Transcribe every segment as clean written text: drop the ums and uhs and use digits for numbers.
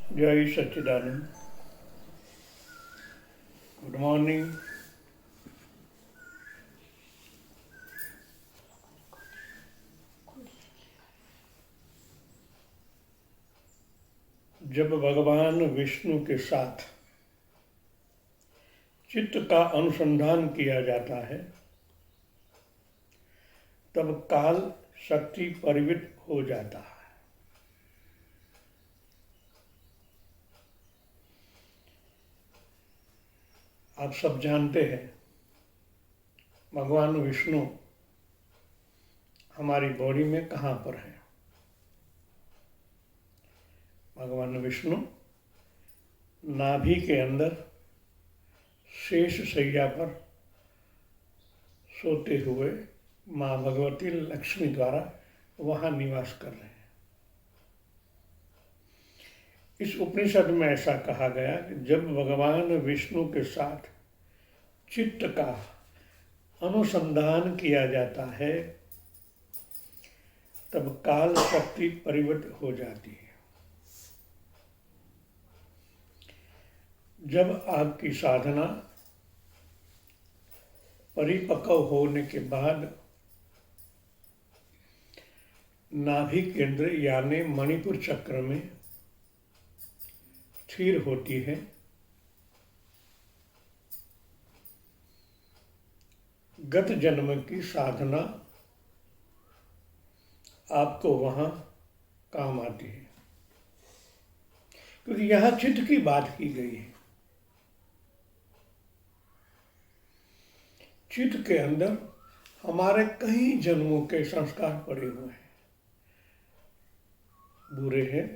जय सच्चिदानंद। Good morning. जब भगवान विष्णु के साथ चित्त का अनुसंधान किया जाता है तब काल शक्ति परिवित हो जाता है। आप सब जानते हैं भगवान विष्णु हमारी बॉडी में कहाँ पर है। भगवान विष्णु नाभि के अंदर शेष शैया पर सोते हुए माँ भगवती लक्ष्मी द्वारा वहाँ निवास कर रहे हैं। इस उपनिषद में ऐसा कहा गया कि जब भगवान विष्णु के साथ चित्त का अनुसंधान किया जाता है तब काल शक्ति परिवर्तित हो जाती है। जब आपकी साधना परिपक्व होने के बाद नाभि केंद्र यानी मणिपुर चक्र में स्थिर होती है, गत जन्म की साधना आपको वहां काम आती है, क्योंकि यहां चित्त की बात की गई है। चित्त के अंदर हमारे कई जन्मों के संस्कार पड़े हुए हैं, बुरे हैं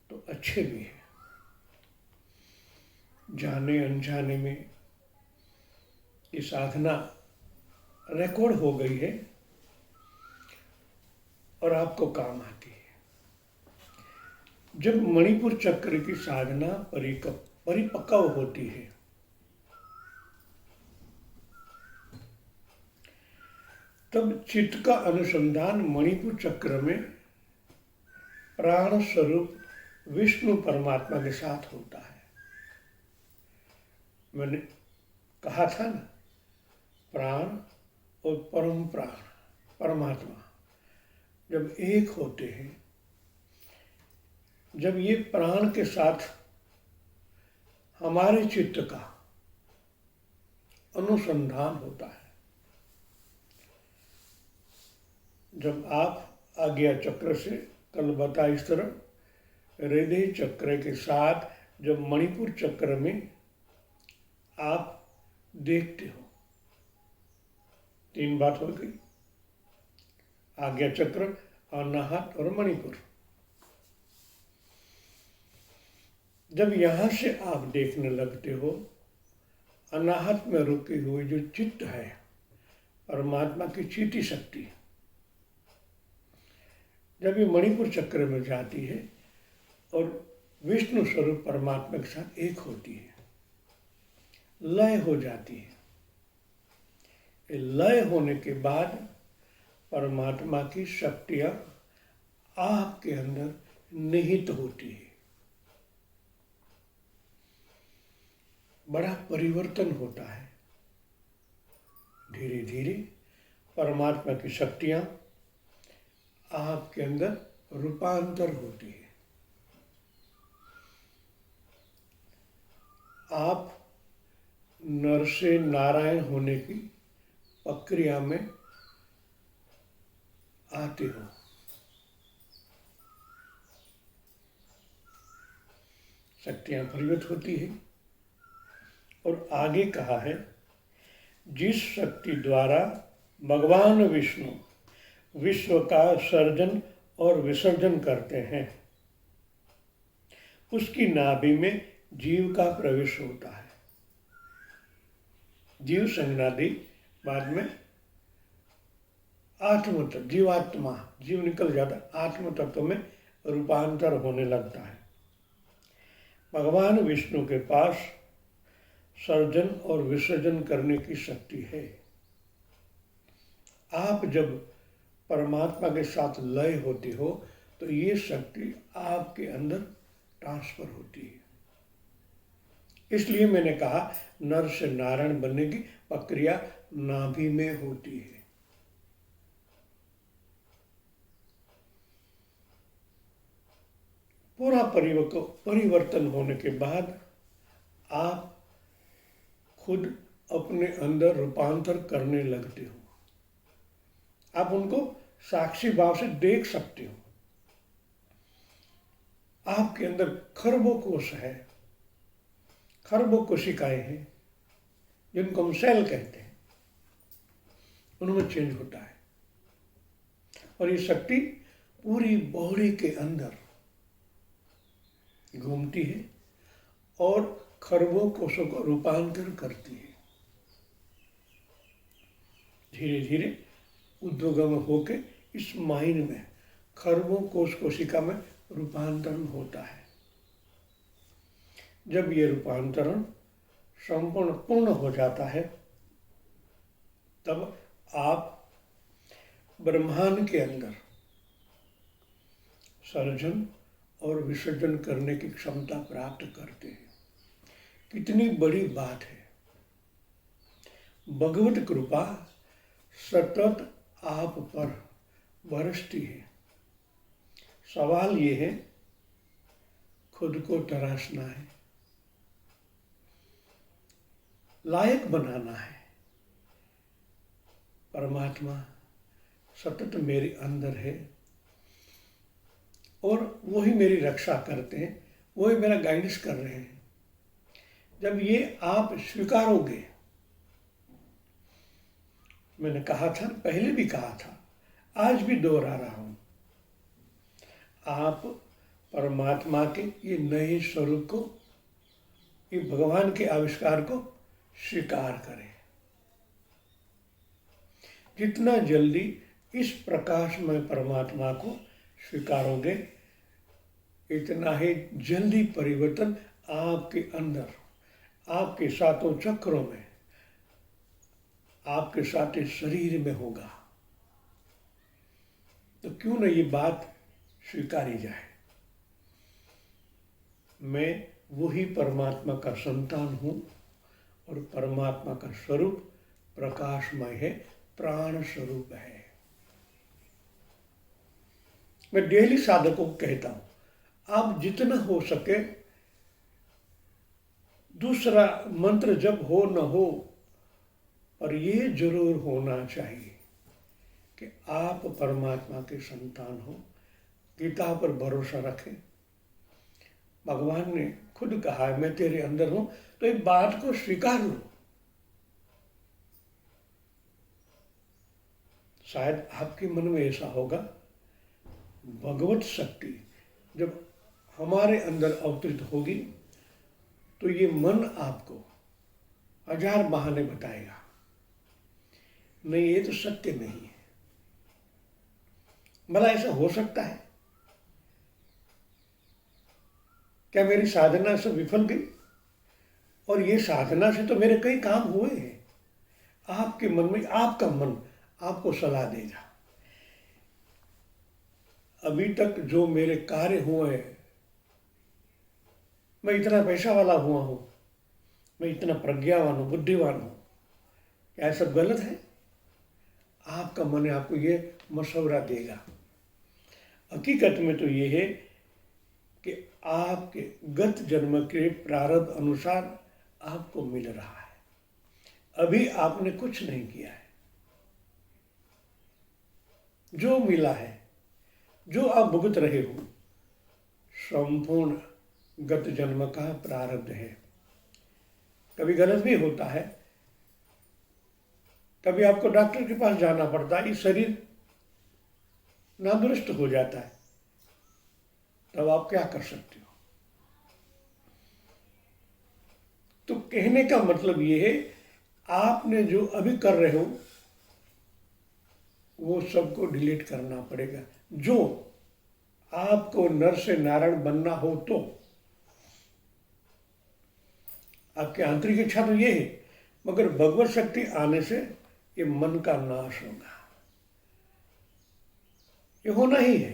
तो अच्छे भी हैं। जाने अनजाने में ये साधना रिकॉर्ड हो गई है और आपको काम आती है। जब मणिपुर चक्र की साधना परिपक्व होती है तब चित्त का अनुसंधान मणिपुर चक्र में प्राण स्वरूप विष्णु परमात्मा के साथ होता है। मैंने कहा था ना, प्राण और परम प्राण परमात्मा जब एक होते हैं, जब ये प्राण के साथ हमारे चित्त का अनुसंधान होता है, जब आप आज्ञा चक्र से कल बता इस तरह हृदय चक्र के साथ जब मणिपुर चक्र में आप देखते हो, तीन बात हो गई, आज्ञा चक्र, अनाहत और मणिपुर। जब यहां से आप देखने लगते हो, अनाहत में रुके हुए जो चित्त है परमात्मा की चिति शक्ति, जब ये मणिपुर चक्र में जाती है और विष्णु स्वरूप परमात्मा के साथ एक होती है, लय हो जाती है। लय होने के बाद परमात्मा की शक्तियां आपके अंदर निहित होती है। बड़ा परिवर्तन होता है। धीरे धीरे परमात्मा की शक्तियां आपके अंदर रूपांतर होती है। आप नर से नारायण होने की प्रक्रिया में आते हो। शक्तियां परिवर्तित होती है और आगे कहा है, जिस शक्ति द्वारा भगवान विष्णु विश्व का सर्जन और विसर्जन करते हैं, उसकी नाभि में जीव का प्रवेश होता है। जीव संज्ञादि बाद में आत्म तत्व, जीवात्मा, जीव निकल जाता, आत्म तत्व में रूपांतर होने लगता है। भगवान विष्णु के पास सर्जन और विसर्जन करने की शक्ति है। आप जब परमात्मा के साथ लय होते हो तो ये शक्ति आपके अंदर ट्रांसफर होती है। इसलिए मैंने कहा नर से नारायण बनने की प्रक्रिया नाभि में होती है। पूरा परिवर्तन होने के बाद आप खुद अपने अंदर रूपांतर करने लगते हो। आप उनको साक्षी भाव से देख सकते हो। आपके अंदर खरबों कोश है, खरबों कोशिकाएं हैं जिनको हम सेल कहते हैं, उनमें चेंज होता है और ये शक्ति पूरी बॉडी के अंदर घूमती है और खरबों कोशों को रूपांतर करती है। धीरे धीरे उद्गम होके इस माइंड में खरबों कोश कोशिका में रूपांतरण होता है। जब ये रूपांतरण संपूर्ण पूर्ण हो जाता है तब आप ब्रह्मांड के अंदर सर्जन और विसर्जन करने की क्षमता प्राप्त करते हैं। कितनी बड़ी बात है। भगवत कृपा सतत आप पर बरसती है। सवाल ये है, खुद को तराशना है, लायक बनाना है। परमात्मा सतत मेरे अंदर है और वही मेरी रक्षा करते हैं, वही मेरा गाइडेंस कर रहे हैं। जब ये आप स्वीकारोगे, मैंने कहा था, पहले भी कहा था, आज भी दोहरा रहा हूं, आप परमात्मा के ये नए स्वरूप को, ये भगवान के आविष्कार को स्वीकार करें। जितना जल्दी इस प्रकाशमय परमात्मा को स्वीकारोगे, इतना ही जल्दी परिवर्तन आपके अंदर, आपके सातों चक्रों में, आपके सातों शरीर में होगा। तो क्यों न ये बात स्वीकारी जाए। मैं वही परमात्मा का संतान हूं और परमात्मा का स्वरूप प्रकाशमय है, प्राण स्वरूप है। मैं डेली साधकों को कहता हूं, आप जितना हो सके दूसरा मंत्र जब हो न हो, और ये जरूर होना चाहिए कि आप परमात्मा के संतान हो। गीता पर भरोसा रखें। भगवान ने खुद कहा है, मैं तेरे अंदर हूं, तो इस बात को स्वीकार लो। शायद आपके मन में ऐसा होगा, भगवत शक्ति जब हमारे अंदर अवतरित होगी तो ये मन आपको हजार बहाने बताएगा। नहीं, ये तो सत्य नहीं है। भला ऐसा हो सकता है? क्या मेरी साधना से विफल गई? और ये साधना से तो मेरे कई काम हुए हैं। आपके मन में, आपका मन आपको सलाह देगा। अभी तक जो मेरे कार्य हुए हैं, मैं इतना पैसा वाला हुआ हूं, मैं इतना प्रज्ञावान हूं, बुद्धिवान हूं, क्या यह सब गलत है? आपका मन आपको ये मशवरा देगा। हकीकत में तो ये है कि आपके गत जन्म के प्रारब्ध अनुसार आपको मिल रहा है। अभी आपने कुछ नहीं किया है। जो मिला है, जो आप भुगत रहे हो, संपूर्ण गत जन्म का प्रारब्ध है। कभी गलत भी होता है, कभी आपको डॉक्टर के पास जाना पड़ता है, ये शरीर नादुरुस्त हो जाता है, तब आप क्या कर सकते हो? तो कहने का मतलब ये है, आपने जो अभी कर रहे हो वो सबको डिलीट करना पड़ेगा। जो आपको नर से नारायण बनना हो तो आपकी आंतरिक इच्छा तो ये है, मगर भगवत शक्ति आने से ये मन का नाश होगा। ये होना ही है।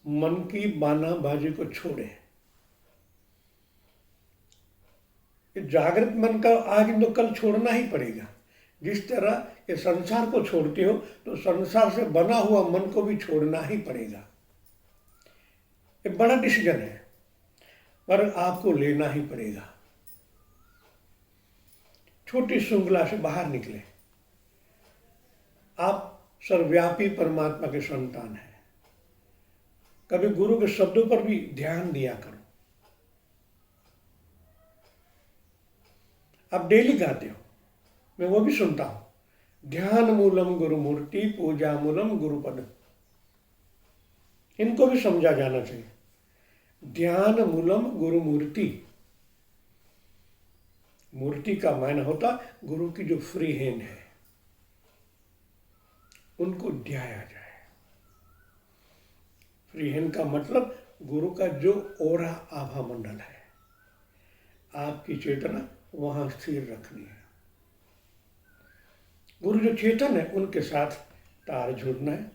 मन की बानाबाजी को छोड़े। ये जागृत मन का आज तो कल छोड़ना ही पड़ेगा। जिस तरह ये संसार को छोड़ते हो तो संसार से बना हुआ मन को भी छोड़ना ही पड़ेगा। ये बड़ा डिसीजन है, पर आपको लेना ही पड़ेगा। छोटी श्रृंखला से बाहर निकले। आप सर्वव्यापी परमात्मा के संतान हैं। कभी गुरु के शब्दों पर भी ध्यान दिया करो। आप डेली गाते हो, मैं वो भी सुनता हूं। ध्यान मूलम गुरु मूर्ति, पूजा मूलम गुरुपद। इनको भी समझा जाना चाहिए। ध्यान मूलम गुरु मूर्ति। मूर्ति का मायना होता गुरु की जो फ्री हैंड है, उनको ध्याया जाए। फ्री हैंड का मतलब गुरु का जो ओरा आभा मंडल है, आपकी चेतना वहां स्थिर रखनी है। गुरु जो चेतन है उनके साथ तार जुड़ना है।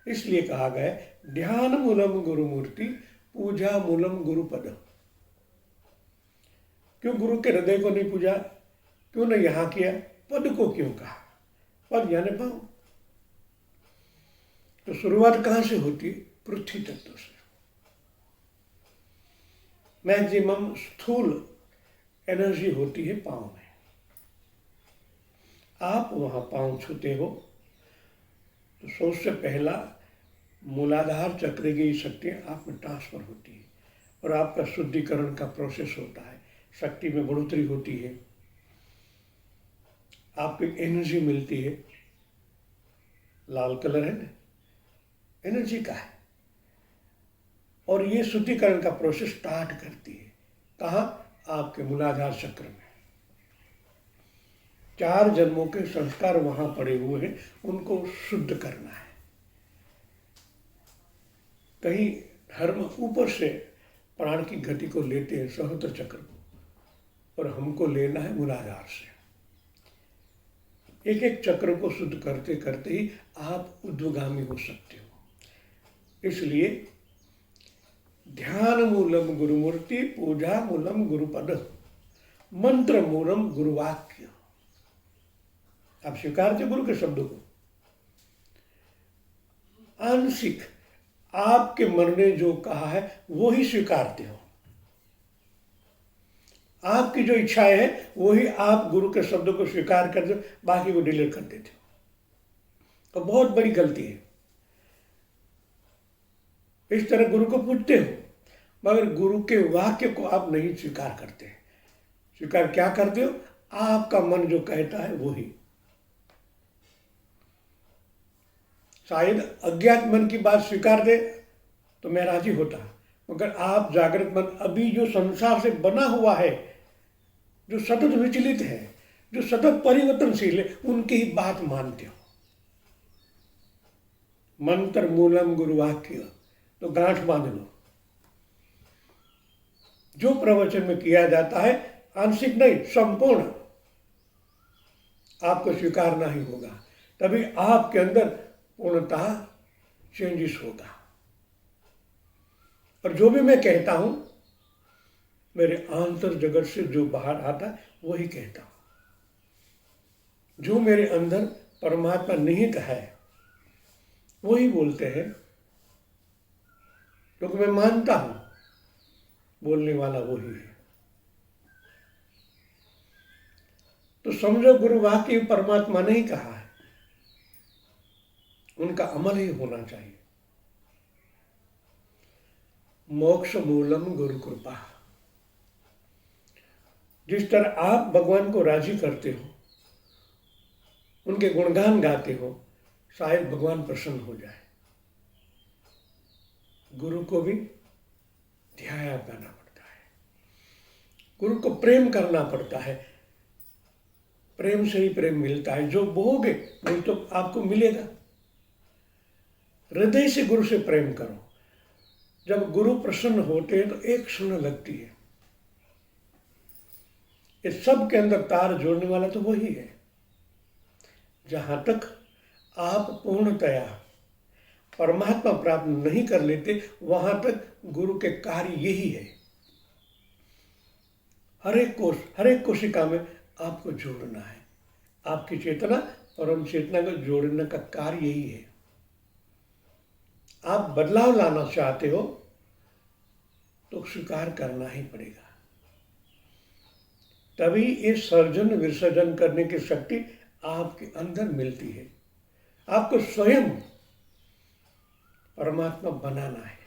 इसलिए कहा गया ध्यान मूलम गुरु मूर्ति, पूजा मूलम गुरु पद। क्यों गुरु के हृदय को नहीं पूजा? क्यों नहीं यहां किया? पद को क्यों कहा? पद यानी पांव। तो शुरुआत कहां से होती? पृथ्वी तत्व से। मैक्सिमम स्थूल एनर्जी होती है पांव में। आप वहां पांव छूते हो तो सबसे पहला मूलाधार चक्र की शक्ति आप में ट्रांसफर होती है और आपका शुद्धिकरण का प्रोसेस होता है। शक्ति में बढ़ोतरी होती है, आपको एनर्जी मिलती है। लाल कलर है ना, एनर्जी का है। और ये शुद्धिकरण का प्रोसेस स्टार्ट करती है कहाँ? आपके मूलाधार चक्र में। 4 जन्मों के संस्कार वहां पड़े हुए हैं, उनको शुद्ध करना है। कहीं धर्म ऊपर से प्राण की गति को लेते हैं सहस्त्र चक्र को, और हमको लेना है मूलाधार से। एक एक चक्र को शुद्ध करते करते ही आप ऊर्ध्वगामी हो सकते हो। इसलिए ध्यान मूलम गुरुमूर्ति, पूजा मूलम गुरुपद, मंत्र मूलम गुरुवाक्य। आप स्वीकारते गुरु के शब्दों को। आंशिक आपके मन ने जो कहा है वो ही स्वीकारते हो। आपकी जो इच्छाएं है वही आप गुरु के शब्दों को स्वीकार करते हो, बाकी को डिलीट कर देते हो। तो बहुत बड़ी गलती है। इस तरह गुरु को पूछते हो मगर गुरु के वाक्य को आप नहीं स्वीकार करते। स्वीकार क्या करते हो? आपका मन जो कहता है वही। शायद अज्ञात मन की बात स्वीकार दे तो मैं राजी होता, मगर आप जागृत मन अभी जो संसार से बना हुआ है, जो सतत विचलित है, जो सतत परिवर्तनशील है, उनकी ही बात मानते हो। मंत्र मूलम गुरुवाक्य, तो गांठ बांध लो। जो प्रवचन में किया जाता है आंशिक नहीं संपूर्ण आपको स्वीकारना ही होगा, तभी आपके अंदर पूर्णतः चेंजेस होगा। और जो भी मैं कहता हूं मेरे आंतर जगत से जो बाहर आता है वही कहता हूं। जो मेरे अंदर परमात्मा निहित है वही बोलते हैं, क्योंकि मैं मानता हूं बोलने वाला वही है। तो समझो गुरु वाक्य परमात्मा ने ही कहा है, उनका अमल ही होना चाहिए। मोक्ष मूलम गुरु कृपा। जिस तरह आप भगवान को राजी करते हो, उनके गुणगान गाते हो, शायद भगवान प्रसन्न हो जाए। गुरु को भी ध्याया करना पड़ता है, गुरु को प्रेम करना पड़ता है। प्रेम से ही प्रेम मिलता है। जो बोगे नहीं तो आपको मिलेगा। हृदय से गुरु से प्रेम करो। जब गुरु प्रसन्न होते हैं तो एक क्षण लगती है। इस सब के अंदर तार जोड़ने वाला तो वही है। जहां तक आप पूर्णतया परमात्मा प्राप्त नहीं कर लेते, वहां तक गुरु के कार्य यही है। हर एक कोशिका में आपको जोड़ना है। आपकी चेतना परम चेतना को जोड़ने का कार्य यही है। आप बदलाव लाना चाहते हो तो स्वीकार करना ही पड़ेगा, तभी ये सर्जन विसर्जन करने की शक्ति आपके अंदर मिलती है। आपको स्वयं परमात्मा बनाना है।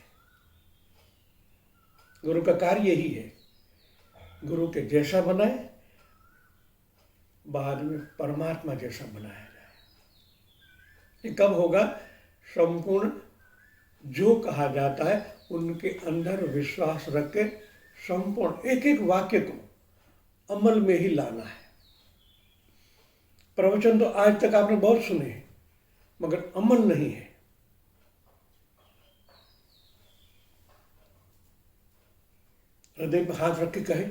गुरु का कार्य यही है, गुरु के जैसा बनाए, बाद में परमात्मा जैसा बनाया जाए। ये कब होगा? संपूर्ण जो कहा जाता है उनके अंदर विश्वास रख के संपूर्ण एक एक वाक्य को अमल में ही लाना है। प्रवचन तो आज तक आपने बहुत सुने हैं, मगर अमल नहीं है। हृदय पर हाथ रख के कहे,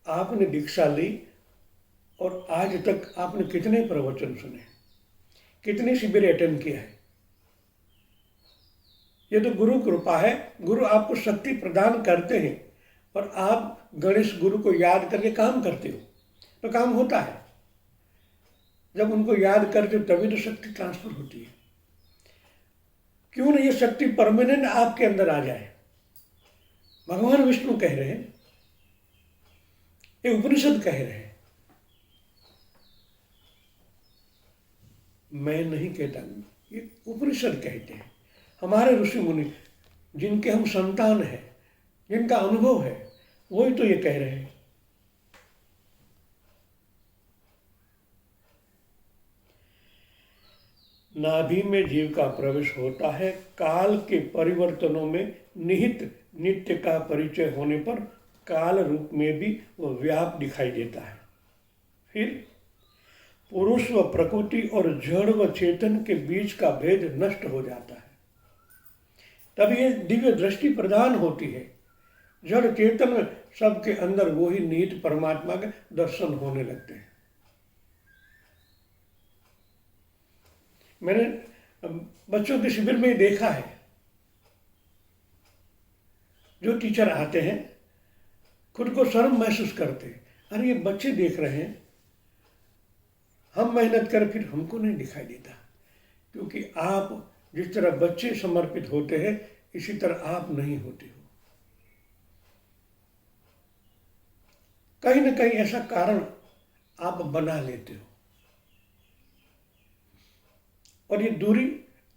आपने दीक्षा ली और आज तक आपने कितने प्रवचन सुने, कितने शिविर अटेंड किया है? ये तो गुरु कृपा है। गुरु आपको शक्ति प्रदान करते हैं और आप गणेश गुरु को याद करके काम करते हो तो काम होता है। जब उनको याद करते हो तभी तो शक्ति ट्रांसफर होती है। क्यों नहीं ये शक्ति परमानेंट आपके अंदर आ जाए? भगवान विष्णु कह रहे हैं, ये उपनिषद कह रहे हैं, मैं नहीं कहता, ये उपनिषद कहते हैं। हमारे ऋषि मुनि जिनके हम संतान हैं, जिनका अनुभव है, वही तो ये कह रहे हैं। नाभि में जीव का प्रवेश होता है। काल के परिवर्तनों में निहित नित्य का परिचय होने पर काल रूप में भी वह व्याप दिखाई देता है। फिर पुरुष व प्रकृति और जड़ व चेतन के बीच का भेद नष्ट हो जाता है। तब ये दिव्य दृष्टि प्रदान होती है। जड़ चेतन में सबके अंदर वही निहित परमात्मा के दर्शन होने लगते हैं। मैंने बच्चों के शिविर में देखा है, जो टीचर आते हैं खुद को शर्म महसूस करते हैं, अरे ये बच्चे देख रहे हैं, हम मेहनत करें फिर हमको नहीं दिखाई देता। क्योंकि आप जिस तरह बच्चे समर्पित होते हैं इसी तरह आप नहीं होते हो। कहीं ना कहीं ऐसा कारण आप बना लेते हो और ये दूरी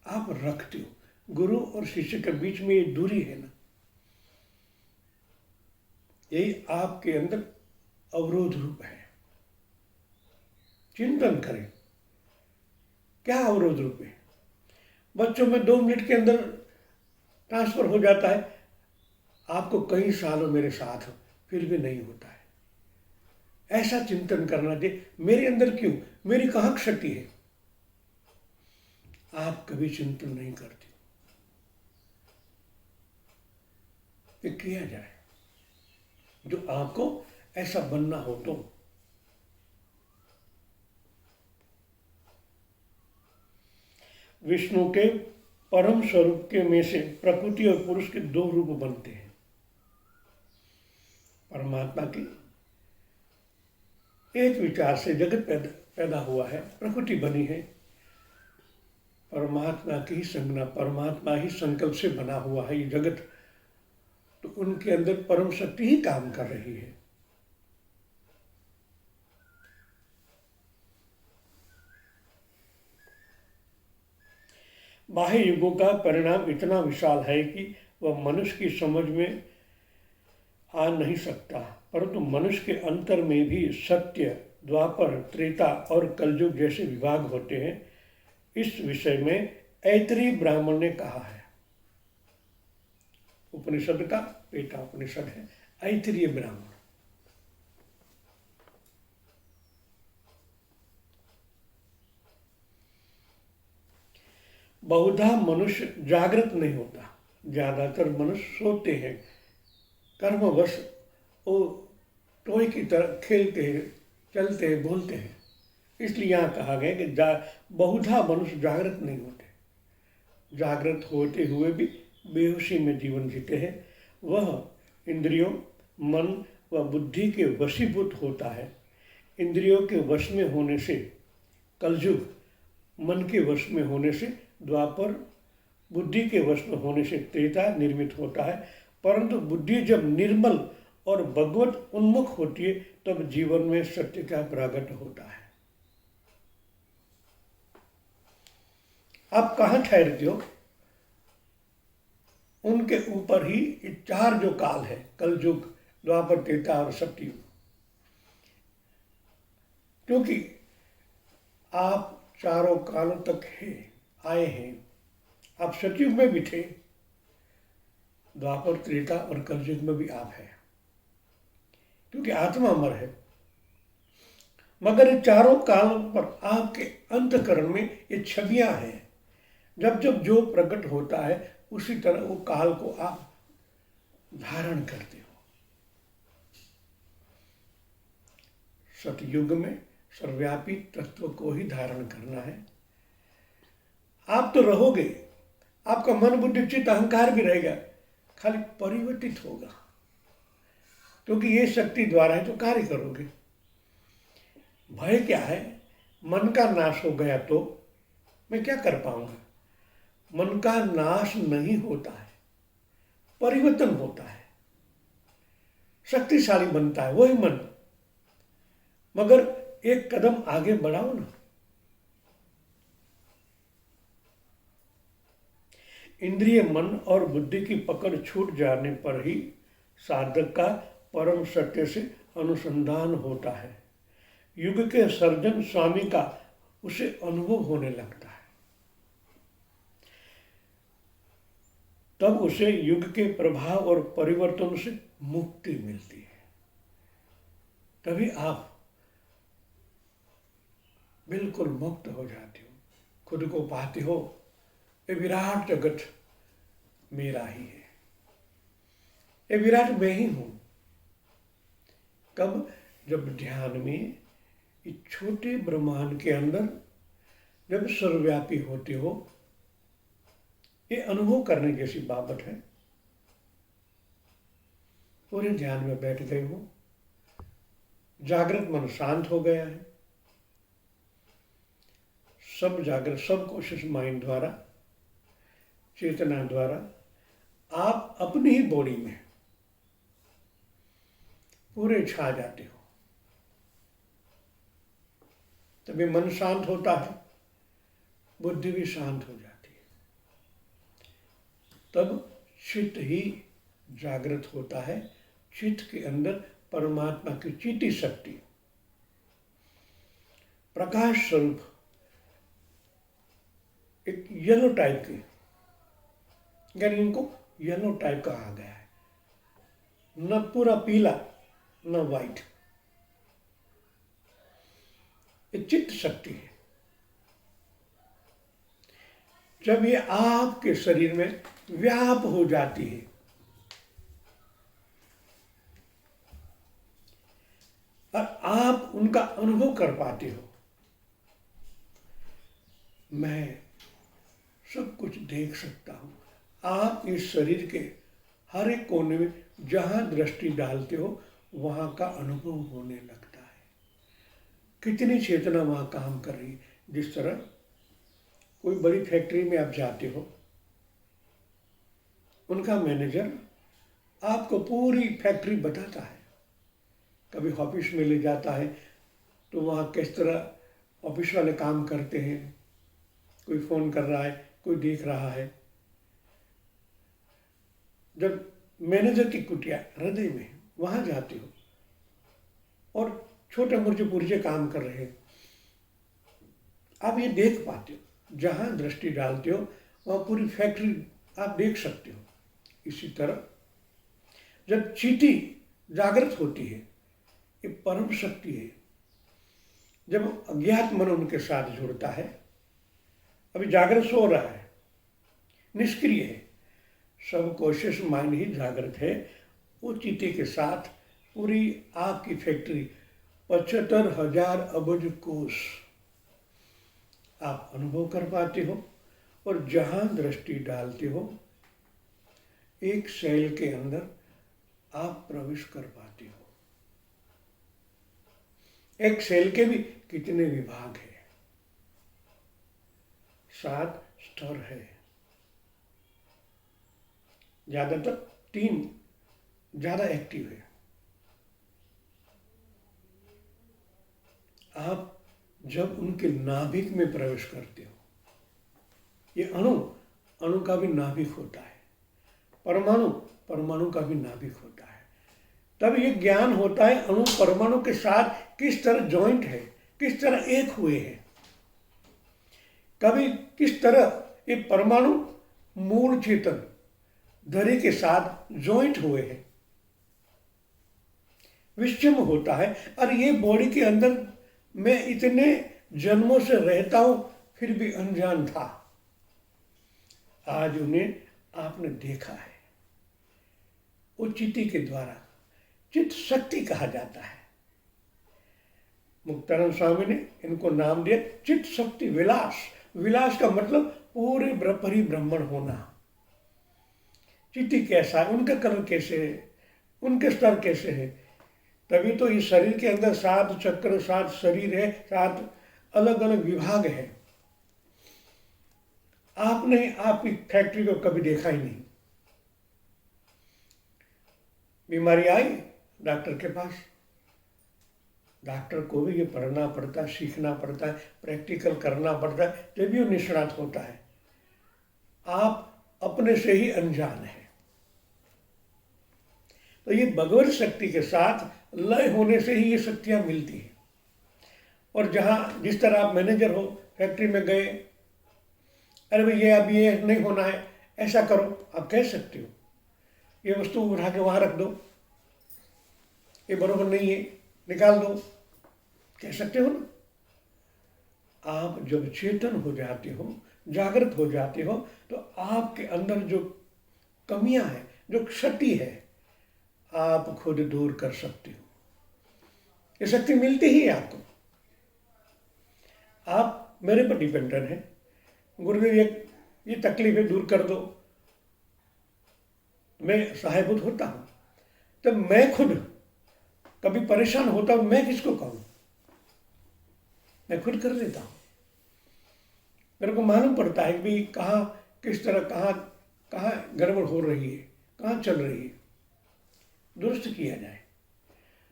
आप रखते हो। गुरु और शिष्य के बीच में ये दूरी है ना, यही आपके अंदर अवरोध रूप है। चिंतन करें, क्या अवरोध रूप है? बच्चों में 2 मिनट के अंदर ट्रांसफर हो जाता है, आपको कई सालों मेरे साथ हो फिर भी नहीं होता है। ऐसा चिंतन करना चाहिए, मेरे अंदर क्यों, मेरी कहाँ शक्ति है? आप कभी चिंतन नहीं करते। ये किया जाए जो आपको ऐसा बनना हो तो। विष्णु के परम स्वरूप के में से प्रकृति और पुरुष के 2 रूप बनते हैं। परमात्मा की एक विचार से जगत पैदा हुआ है, प्रकृति बनी है। परमात्मा की ही संज्ञा, परमात्मा ही संकल्प से बना हुआ है ये जगत, तो उनके अंदर परम शक्ति ही काम कर रही है। बाह्य युगों का परिणाम इतना विशाल है कि वह मनुष्य की समझ में आ नहीं सकता, परंतु मनुष्य के अंतर में भी सत्य, द्वापर, त्रेता और कलयुग जैसे विभाग होते हैं। इस विषय में ऐतरेय ब्राह्मण ने कहा है। उपनिषद का पेटा उपनिषद है ऐतरेय ब्राह्मण। बहुधा मनुष्य जागृत नहीं होता, ज्यादातर मनुष्य सोते हैं। कर्मवश वो टोय की तरह खेलते हैं, चलते हैं, बोलते हैं। इसलिए यहाँ कहा गया कि बहुधा मनुष्य जागृत नहीं होता। जागृत होते हुए भी बेहोशी में जीवन जीते हैं, वह इंद्रियों, मन व बुद्धि के वशीभूत होता है। इंद्रियों के वश में होने से कलयुग, मन के वश में होने से द्वापर, बुद्धि के वश में होने से त्रेता निर्मित होता है। परंतु बुद्धि जब निर्मल और भगवत उन्मुख होती है तब जीवन में सत्य का प्रकट होता है। आप कहाँ ठहरते हो, उनके ऊपर ही ये चार जो काल है, कलयुग, द्वापर, त्रेता और सतयुग, क्योंकि आप चारों कालों तक आए हैं। आप सतयुग में भी थे, द्वापर, त्रेता और कलयुग में भी आप हैं, क्योंकि आत्मा अमर है। मगर ये चारों कालों पर आपके अंतःकरण में ये छवियां हैं। जब जब जो प्रकट होता है उसी तरह वो काल को आप धारण करते हो। सतयुग में सर्वव्यापी तत्व को ही धारण करना है। आप तो रहोगे, आपका मन, बुद्धि, चित्त, अहंकार भी रहेगा, खाली परिवर्तित होगा, क्योंकि ये शक्ति द्वारा है तो कार्य करोगे। भय क्या है, मन का नाश हो गया तो मैं क्या कर पाऊंगा। मन का नाश नहीं होता है, परिवर्तन होता है, शक्तिशाली बनता है वही मन। मगर एक कदम आगे बढ़ाओ ना। इंद्रिय, मन और बुद्धि की पकड़ छूट जाने पर ही साधक का परम सत्य से अनुसंधान होता है। युग के सर्जन स्वामी का उसे अनुभव होने लगता है। तब उसे युग के प्रभाव और परिवर्तन से मुक्ति मिलती है। तभी आप बिल्कुल मुक्त हो जाते हो, खुद को पाते हो, ये विराट जगत मेरा ही है, ये विराट मैं ही हूं। कब? जब ध्यान में इस छोटे ब्रह्मांड के अंदर जब सर्वव्यापी होते हो, ये अनुभव करने जैसी बात है। पूरे ध्यान में बैठ गए हो, जागृत मन शांत हो गया है, सब जागृत, सब कोशिश माइंड द्वारा, चेतना द्वारा आप अपनी ही बॉडी में पूरे छा जाते हो। तभी मन शांत होता है, बुद्धि भी शांत हो जाती है। तब चित्त ही जागृत होता है। चित्त के अंदर परमात्मा की चिति शक्ति, प्रकाश स्वरूप, एक येलो टाइप की, यानी इनको येलो टाइप कहा गया है, न पूरा पीला न वाइट, ये चित्त शक्ति है। जब ये आपके शरीर में व्याप हो जाती है, और आप उनका अनुभव कर पाते हो, मैं सब कुछ देख सकता हूं। आप इस शरीर के हर एक कोने में जहां दृष्टि डालते हो वहां का अनुभव होने लगता है। कितनी चेतना वहां काम कर रही है। जिस तरह कोई बड़ी फैक्ट्री में आप जाते हो, उनका मैनेजर आपको पूरी फैक्ट्री बताता है। कभी ऑफिस में ले जाता है तो वहाँ किस तरह ऑफिस वाले काम करते हैं, कोई फ़ोन कर रहा है, कोई देख रहा है। जब मैनेजर की कुटिया हृदय में, वहाँ जाते हो और छोटे मोटे पुर्जे काम कर रहे हैं, आप ये देख पाते हो। जहाँ दृष्टि डालते हो वहाँ पूरी फैक्ट्री आप देख सकते हो। इसी तरह जब चीटी जागृत होती है, ये परम शक्ति है। जब अज्ञात मन उनके साथ जुड़ता है, अभी जागृत सो रहा है, निष्क्रिय है, सब कोशिश माइंड ही जागृत है, वो चीटी के साथ पूरी आपकी फैक्ट्री 75,000 अबज कोष आप अनुभव कर पाते हो। और जहां दृष्टि डालते हो एक सेल के अंदर आप प्रवेश कर पाते हो। एक सेल के भी कितने विभाग है? 7 स्तर है, ज्यादातर 3 ज्यादा एक्टिव है। आप जब उनके नाभिक में प्रवेश करते हो, ये अणु अणु का भी नाभिक होता है, परमाणु परमाणु का भी नाभिक होता है, तब ये ज्ञान होता है अणु परमाणु के साथ किस तरह जॉइंट है, किस तरह एक हुए हैं। कभी किस तरह ये परमाणु मूल चेतन धरी के साथ जॉइंट हुए हैं, विषम होता है। और ये बॉडी के अंदर मैं इतने जन्मों से रहता हूं फिर भी अनजान था। आज उन्हें आपने देखा है। वो चित्ती के द्वारा चित्त शक्ति कहा जाता है। मुक्तानंद स्वामी ने इनको नाम दिया चित्त शक्ति विलास। विलास का मतलब पूरे परिभ्रमण होना। चित्ती कैसा है, उनका कलर कैसे है, उनके स्तर कैसे है। तभी तो इस शरीर के अंदर 7 चक्र, 7 शरीर है, 7 अलग अलग विभाग है। आपने आपकी फैक्ट्री को कभी देखा ही नहीं। बीमारी आई डॉक्टर के पास, डॉक्टर को भी ये पढ़ना पड़ता है, सीखना पड़ता है, प्रैक्टिकल करना पड़ता है, तभी वो निष्णात होता है। आप अपने से ही अनजान है। तो ये भगवत शक्ति के साथ लय होने से ही ये शक्तियां मिलती है। और जहां जिस तरह आप मैनेजर हो, फैक्ट्री में गए, अरे भाई ये अब ये नहीं होना है, ऐसा करो, आप कह सकते हो। ये वस्तु उठा के वहां रख दो, ये बरोबर नहीं है, निकाल दो, कह सकते हो ना। आप जब चेतन हो जाते हो, जागृत हो जाते हो, तो आपके अंदर जो कमियां हैं, जो क्षति है, आप खुद दूर कर सकते हो। ये शक्ति मिलती ही है आपको। आप मेरे पर डिपेंडेंट हैं, गुरुदेव ये तकलीफें दूर कर दो, मैं सहायभूत होता हूं। तब मैं खुद कभी परेशान होता हूं, मैं किसको कहूं? मैं खुद कर लेता हूं। मेरे को मालूम पड़ता है कि कहाँ किस तरह कहाँ गड़बड़ हो रही है, कहाँ चल रही है, दुरुस्त किया जाए।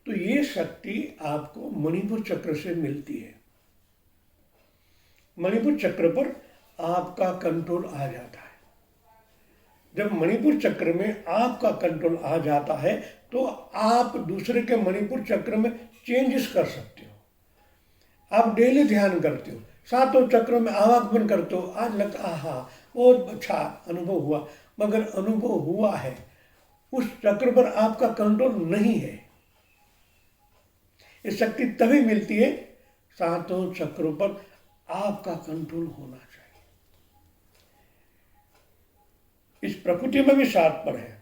तो ये शक्ति आपको मणिपुर चक्र से मिलती है। मणिपुर चक्र पर आपका कंट्रोल आ जाता है। जब मणिपुर चक्र में आपका कंट्रोल आ जाता है तो आप दूसरे के मणिपुर चक्र में चेंजेस कर सकते हो। आप डेली ध्यान करते हो, 7 चक्रों में आवागमन करते हो, आज लगता आहा बहुत अच्छा अनुभव हुआ, मगर अनुभव हुआ है, उस चक्र पर आपका कंट्रोल नहीं है। ये शक्ति तभी मिलती है 7 चक्रों पर आपका कंट्रोल होना चाहिए। इस प्रकृति में भी 7 पर है।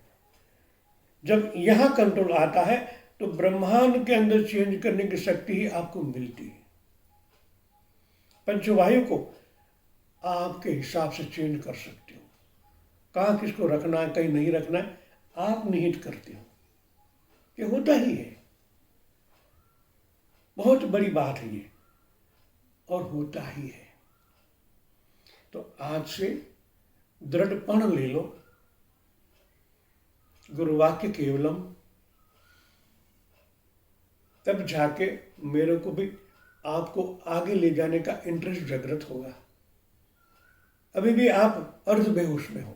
जब यहां कंट्रोल आता है तो ब्रह्मांड के अंदर चेंज करने की शक्ति ही आपको मिलती है। पंचवायु को आपके हिसाब से चेंज कर सकते हो, कहाँ किसको रखना है, कहीं नहीं रखना है, आप निहित करते हो। ये होता ही है, बहुत बड़ी बात है ये, और होता ही है। तो आज से दृढ़पण ले लो, गुरुवाक्य केवलम, तब जाके मेरे को भी आपको आगे ले जाने का इंटरेस्ट जागृत होगा। अभी भी आप अर्ध बेहोश में हो,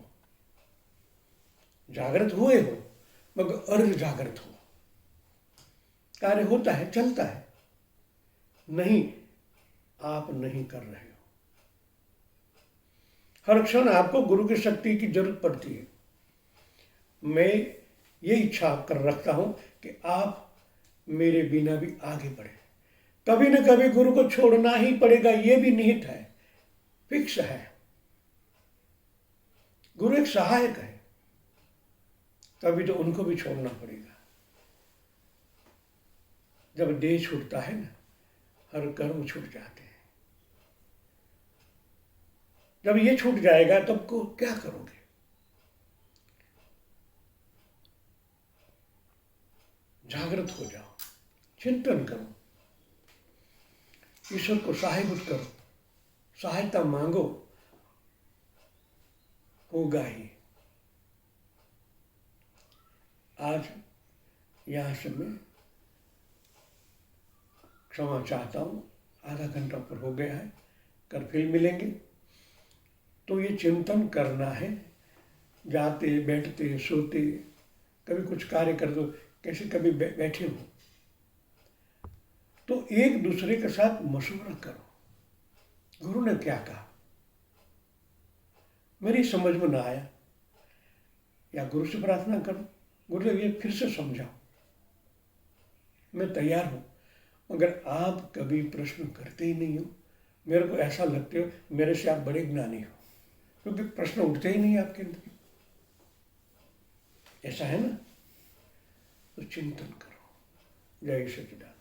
जागृत हुए हो मगर अर्ध जागृत हो। कार्य होता है, चलता है, नहीं आप नहीं कर रहे हो। हर क्षण आपको गुरु की शक्ति की जरूरत पड़ती है। मैं ये इच्छा कर रखता हूं कि आप मेरे बिना भी आगे बढ़े। कभी न कभी गुरु को छोड़ना ही पड़ेगा, ये भी निहित है, फिक्स है। गुरु एक सहायक है, कभी तो उनको भी छोड़ना पड़ेगा। जब देह छूटता है ना, हर कर्म छूट जाते हैं। जब ये छूट जाएगा तब को क्या करोगे? जागृत हो जाओ, चिंतन करो, ईश्वर को सहायभूत करो, सहायता मांगो, होगा ही। आज यहाँ से मैं क्षमा चाहता हूँ, आधा घंटा ऊपर हो गया है, कल फिर मिलेंगे। तो ये चिंतन करना है, जाते बैठते सोते, कभी कुछ कार्य कर दो, कैसे कभी बैठे हो तो एक दूसरे के साथ मशवरा करो, गुरु ने क्या कहा, मेरी समझ में ना आया, या गुरु से प्रार्थना करो, गुरुदेव ये फिर से समझाओ, मैं तैयार हूँ। मगर आप कभी प्रश्न करते ही नहीं हो, मेरे को ऐसा लगते हो मेरे से आप बड़े ज्ञानी हो, क्योंकि प्रश्न उठते ही नहीं आपके अंदर, ऐसा है ना। तो चिंतन करो। जय सच्चिदानंद।